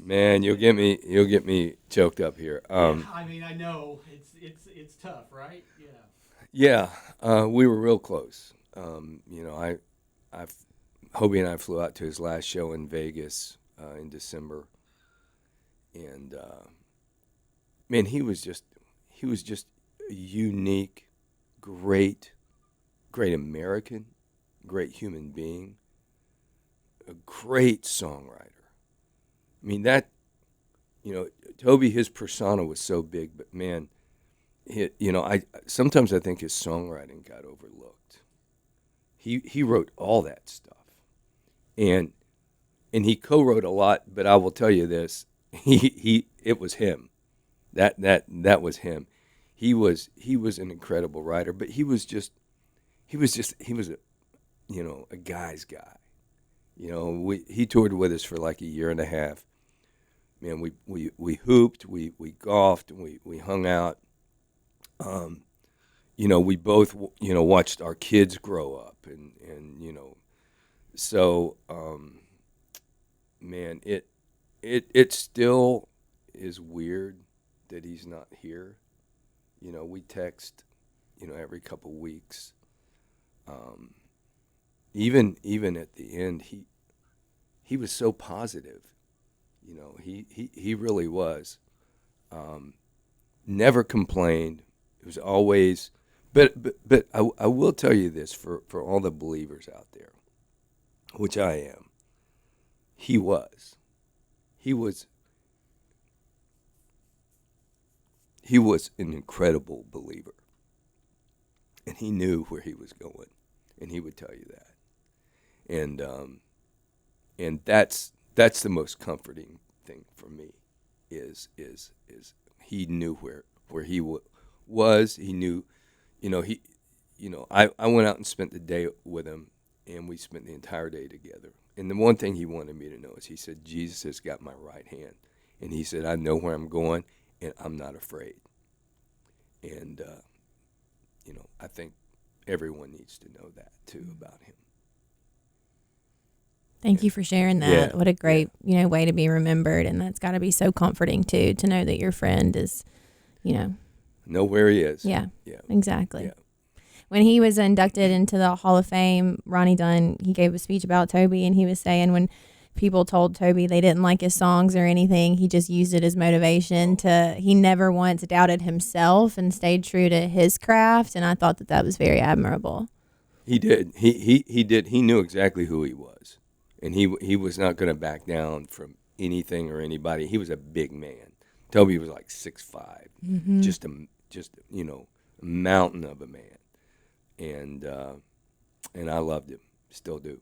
Man, you'll get me choked up here. Yeah, I mean, I know it's tough, right? Yeah. Yeah, we were real close. I, Hobie and I flew out to his last show in Vegas in December, and man, he was just a unique, great, great American, great human being, a great songwriter. I mean that Toby, his persona was so big, but man, I sometimes I think his songwriting got overlooked. He wrote all that stuff, and he co-wrote a lot. But I will tell you this: he it was him. That was him. He was an incredible writer, but he was a a guy's guy. He toured with us for like a year and a half. Man, we hooped, we golfed, we hung out. Um, we both watched our kids grow up, and so man, it still is weird that he's not here. We text, every couple weeks. Um, even at the end, he was so positive. He really was. Um, Never complained. It was always, but I will tell you this for all the believers out there, which I am. He was, he was, he was an incredible believer, and he knew where he was going, and he would tell you that, and that's the most comforting thing for me, is he knew where he was. He knew, he, I went out and spent the day with him, and we spent the entire day together. And the one thing he wanted me to know is he said, Jesus has got my right hand. And he said, I know where I'm going, and I'm not afraid. And, I think everyone needs to know that, too, about him. Thank you for sharing that. Yeah. What a great, way to be remembered. And that's got to be so comforting, too, to know that your friend is, Know where he is. Yeah, Yeah. exactly. Yeah. When he was inducted into the Hall of Fame, Ronnie Dunn, he gave a speech about Toby, and he was saying when people told Toby they didn't like his songs or anything, he just used it as motivation he never once doubted himself and stayed true to his craft. And I thought that was very admirable. He did. He did. He knew exactly who he was, and he was not going to back down from anything or anybody. He was a big man. Toby was like 6'5", just a mountain of a man, and I loved him, still do.